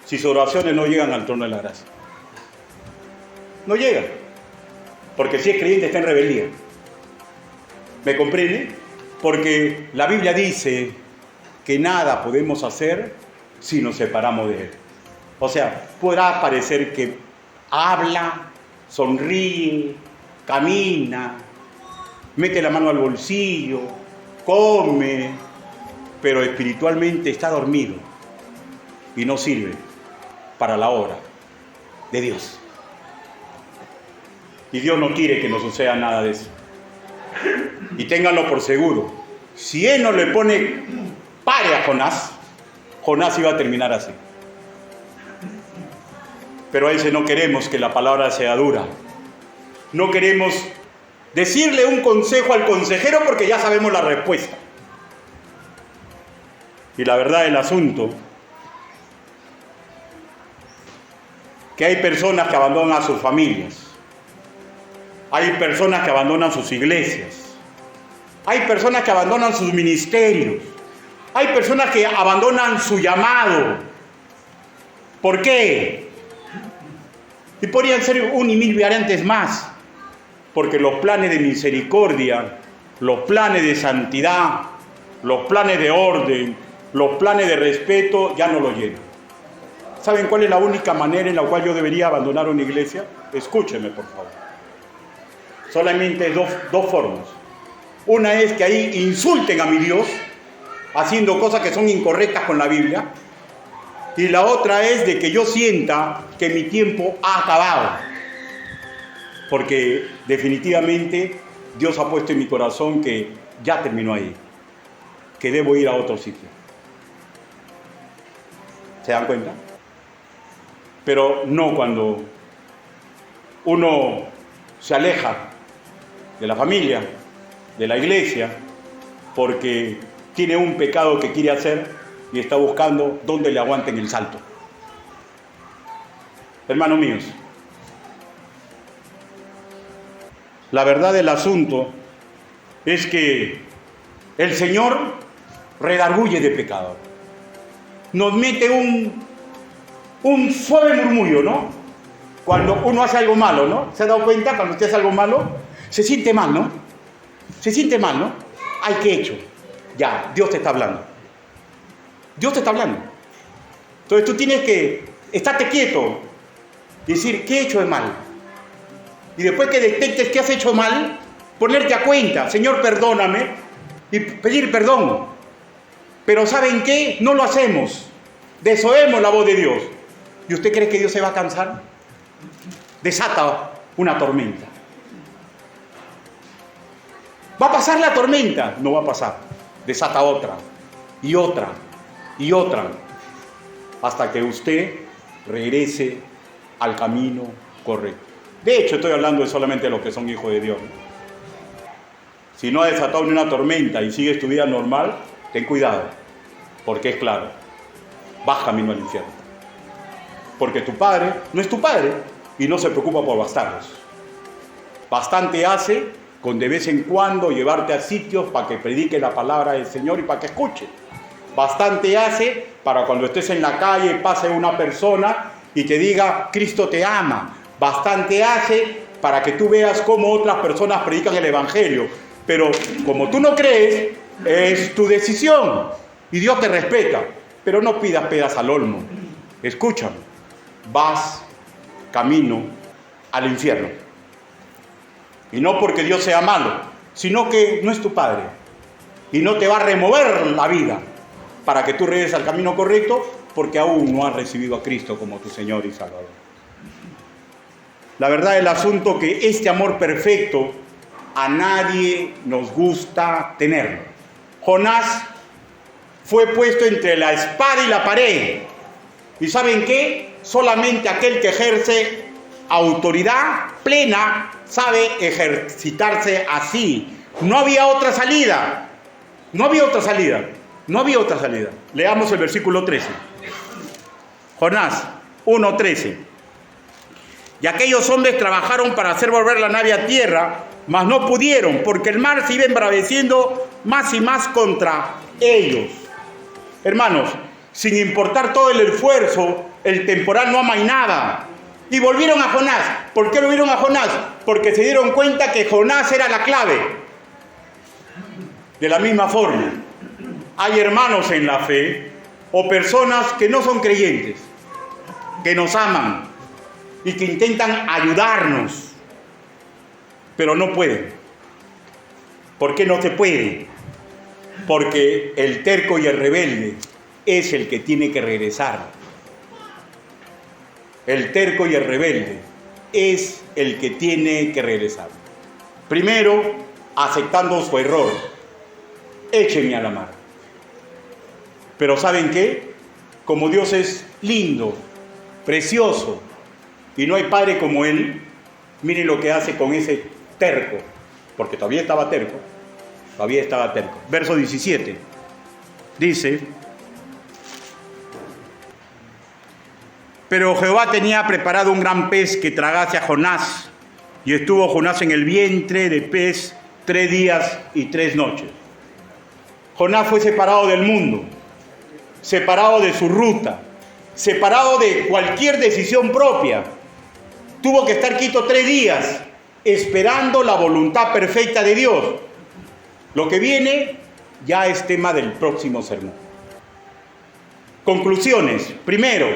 Si sus oraciones no llegan al trono de la gracia. No llegan. Porque si es creyente está en rebeldía. ¿Me comprende? Porque la Biblia dice que nada podemos hacer si nos separamos de Él. O sea, podrá parecer que habla, sonríe, camina, mete la mano al bolsillo, come, pero espiritualmente está dormido y no sirve para la obra de Dios. Y Dios no quiere que nos suceda nada de eso. Y ténganlo por seguro, si Él no le pone pare a Jonás, Jonás iba a terminar así. Pero a veces no queremos que la palabra sea dura. No queremos decirle un consejo al consejero porque ya sabemos la respuesta. Y la verdad del asunto, que hay personas que abandonan a sus familias. Hay personas que abandonan sus iglesias. Hay personas que abandonan sus ministerios. Hay personas que abandonan su llamado. ¿Por qué? Y podrían ser 1 y 1000 variantes más. Porque los planes de misericordia, los planes de santidad, los planes de orden, los planes de respeto ya no los llenan. ¿Saben cuál es la única manera en la cual yo debería abandonar una iglesia? Escúchenme, por favor. Solamente dos formas. Una es que ahí insulten a mi Dios, haciendo cosas que son incorrectas con la Biblia. Y la otra es de que yo sienta que mi tiempo ha acabado. Porque definitivamente Dios ha puesto en mi corazón que ya terminó ahí. Que debo ir a otro sitio. ¿Se dan cuenta? Pero no cuando uno se aleja de la familia, de la iglesia, porque tiene un pecado que quiere hacer y está buscando dónde le aguanten el salto. Hermanos míos, la verdad del asunto es que el Señor redarguye de pecador. Nos mete un suave murmullo, ¿no? Cuando uno hace algo malo, ¿no? ¿Se ha dado cuenta? Cuando usted hace algo malo, se siente mal, ¿no? Se siente mal, ¿no? Ay, ¿qué he hecho? Ya, Dios te está hablando. Dios te está hablando. Entonces tú tienes que estarte quieto y decir, ¿qué he hecho de mal? Y después que detectes que has hecho mal, ponerte a cuenta, Señor, perdóname, y pedir perdón. Pero ¿saben qué? No lo hacemos. Desoemos la voz de Dios. ¿Y usted cree que Dios se va a cansar? Desata una tormenta. ¿Va a pasar la tormenta? No va a pasar. Desata otra, y otra, y otra, hasta que usted regrese al camino correcto. De hecho, estoy hablando solamente de los que son hijos de Dios. Si no ha desatado ni una tormenta y sigues tu vida normal, ten cuidado, porque es claro, vas camino al infierno. Porque tu padre no es tu padre y no se preocupa por bastardos. Bastante hace con de vez en cuando llevarte a sitios para que predique la palabra del Señor y para que escuche. Bastante hace para cuando estés en la calle, pase una persona y te diga, Cristo te ama. Bastante hace para que tú veas cómo otras personas predican el Evangelio. Pero como tú no crees, es tu decisión y Dios te respeta. Pero no pidas pedas al olmo. Escúchame, vas camino al infierno. Y no porque Dios sea malo, sino que no es tu Padre. Y no te va a remover la vida para que tú regreses al camino correcto, porque aún no has recibido a Cristo como tu Señor y Salvador. La verdad del asunto que este amor perfecto a nadie nos gusta tenerlo. Jonás fue puesto entre la espada y la pared. ¿Y saben qué? Solamente aquel que ejerce autoridad plena sabe ejercitarse así. No había otra salida. No había otra salida. No había otra salida. Leamos el versículo 13. Jonás 1:13. Y aquellos hombres trabajaron para hacer volver la nave a tierra, mas no pudieron, porque el mar se iba embraveciendo más y más contra ellos. Hermanos, sin importar todo el esfuerzo, el temporal no amainaba. Y volvieron a Jonás. ¿Por qué volvieron a Jonás? Porque se dieron cuenta que Jonás era la clave. De la misma forma, hay hermanos en la fe o personas que no son creyentes, que nos aman y que intentan ayudarnos, pero no pueden. ¿Por qué no se puede? Porque el terco y el rebelde es el que tiene que regresar. El terco y el rebelde es el que tiene que regresar. Primero, aceptando su error. Échenme a la mar. Pero ¿saben qué? Como Dios es lindo, precioso, y no hay padre como Él, miren lo que hace con ese terco, porque todavía estaba terco. Verso 17, dice: pero Jehová tenía preparado un gran pez que tragase a Jonás, y estuvo Jonás en el vientre de pez 3 días y 3 noches. Jonás fue separado del mundo, separado de su ruta, separado de cualquier decisión propia. Tuvo que estar quieto 3 días, esperando la voluntad perfecta de Dios. Lo que viene ya es tema del próximo sermón. Conclusiones. Primero,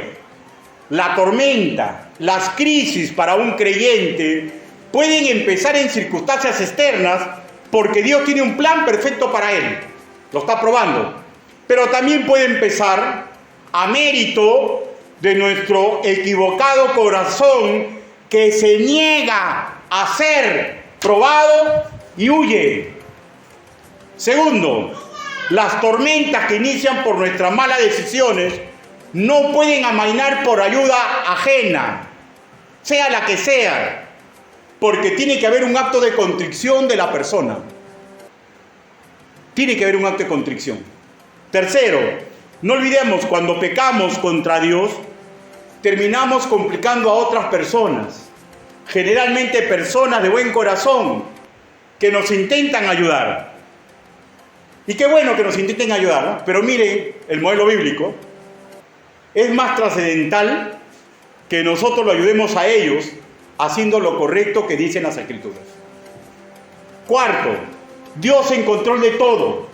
la tormenta, las crisis para un creyente pueden empezar en circunstancias externas porque Dios tiene un plan perfecto para él. Lo está probando. Pero también puede empezar a mérito de nuestro equivocado corazón que se niega a ser probado y huye. Segundo, las tormentas que inician por nuestras malas decisiones no pueden amainar por ayuda ajena, sea la que sea, porque tiene que haber un acto de contrición de la persona. Tiene que haber un acto de contrición. Tercero, no olvidemos, cuando pecamos contra Dios, terminamos complicando a otras personas, generalmente personas de buen corazón, que nos intentan ayudar. Y qué bueno que nos intenten ayudar, ¿no? Pero miren, el modelo bíblico es más trascendental que nosotros lo ayudemos a ellos haciendo lo correcto que dicen las Escrituras. Cuarto, Dios en control de todo.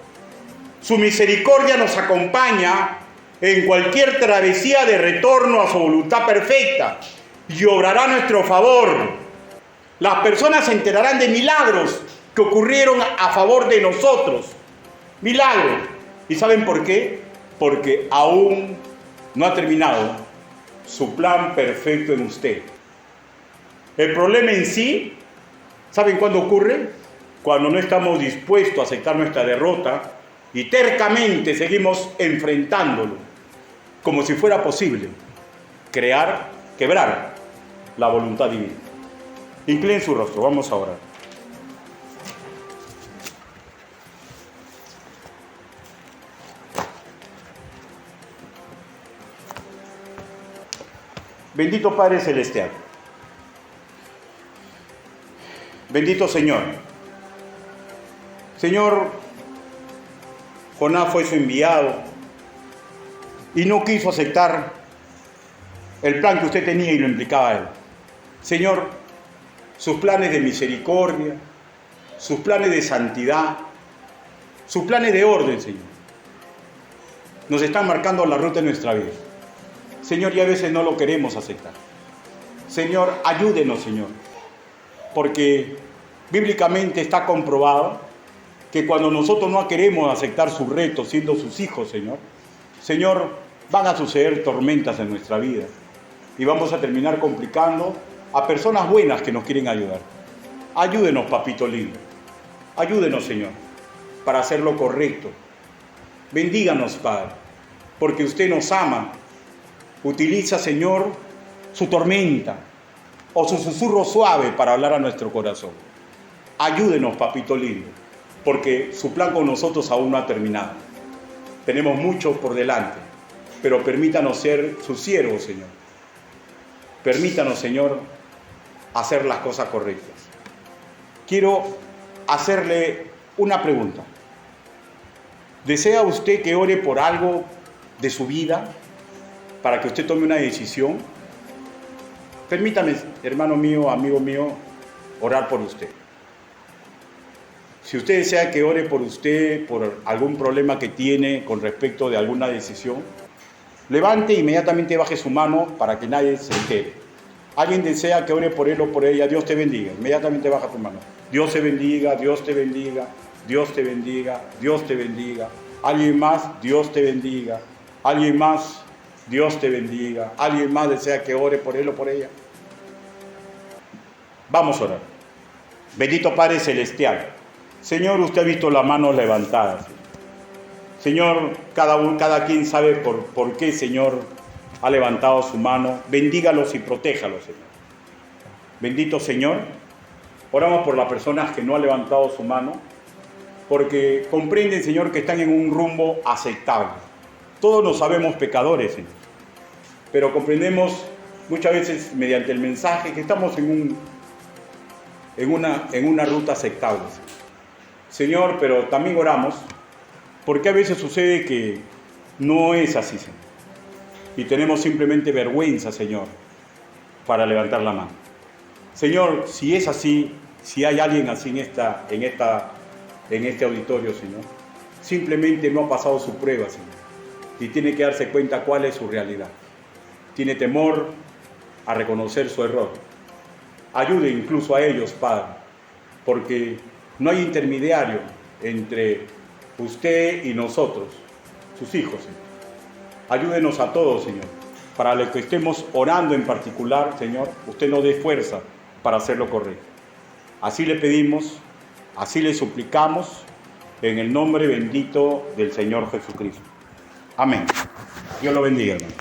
Su misericordia nos acompaña en cualquier travesía de retorno a su voluntad perfecta y obrará a nuestro favor. Las personas se enterarán de milagros que ocurrieron a favor de nosotros. Milagros. ¿Y saben por qué? Porque aún no ha terminado su plan perfecto en usted. El problema en sí, ¿saben cuándo ocurre? Cuando no estamos dispuestos a aceptar nuestra derrota y tercamente seguimos enfrentándolo, como si fuera posible quebrar la voluntad divina. Inclinen su rostro, vamos a orar. Bendito Padre Celestial, bendito Señor. Señor, Jonás fue su enviado y no quiso aceptar el plan que usted tenía y lo implicaba a él. Señor, sus planes de misericordia, sus planes de santidad, sus planes de orden, Señor, nos están marcando la ruta de nuestra vida. Señor, y a veces no lo queremos aceptar. Señor, ayúdenos, Señor, porque bíblicamente está comprobado que cuando nosotros no queremos aceptar sus retos siendo sus hijos, Señor, van a suceder tormentas en nuestra vida y vamos a terminar complicando a personas buenas que nos quieren ayudar. Ayúdenos, papito lindo. Ayúdenos, Señor, para hacer lo correcto. Bendíganos, Padre, porque usted nos ama Utiliza, Señor, su tormenta o su susurro suave para hablar a nuestro corazón. Ayúdenos, papito lindo, porque su plan con nosotros aún no ha terminado. Tenemos mucho por delante, pero permítanos ser sus siervos, Señor. Permítanos, Señor, hacer las cosas correctas. Quiero hacerle una pregunta. ¿Desea usted que ore por algo de su vida para que usted tome una decisión? Permítame, hermano mío, amigo mío, orar por usted. Si usted desea que ore por usted, por algún problema que tiene con respecto de alguna decisión, levante e inmediatamente baje su mano para que nadie se entere. Alguien desea que ore por él o por ella, Dios te bendiga. Inmediatamente baja tu mano. Dios te bendiga, Dios te bendiga, Dios te bendiga, Dios te bendiga. Alguien más, Dios te bendiga. Alguien más, Dios te bendiga. Alguien más desea que ore por él o por ella. Vamos a orar. Bendito Padre Celestial. Señor, usted ha visto las manos levantadas. Señor, cada quien sabe por qué, Señor, ha levantado su mano. Bendígalos y protéjalos, Señor. Bendito Señor. Oramos por las personas que no han levantado su mano, porque comprenden, Señor, que están en un rumbo aceptable. Todos nos sabemos pecadores, Señor, pero comprendemos muchas veces mediante el mensaje que estamos en una ruta aceptable, Señor, pero también oramos porque a veces sucede que no es así, Señor, y tenemos simplemente vergüenza, Señor, para levantar la mano. Señor, si es así, si hay alguien así en este auditorio, Señor, simplemente no ha pasado su prueba, Señor, y tiene que darse cuenta cuál es su realidad. Tiene temor a reconocer su error. Ayude incluso a ellos, Padre, porque no hay intermediario entre usted y nosotros, sus hijos, Señor. Ayúdenos a todos, Señor, para los que estemos orando en particular, Señor, usted nos dé fuerza para hacer lo correcto. Así le pedimos, así le suplicamos, en el nombre bendito del Señor Jesucristo. Amén. Dios lo bendiga, hermano.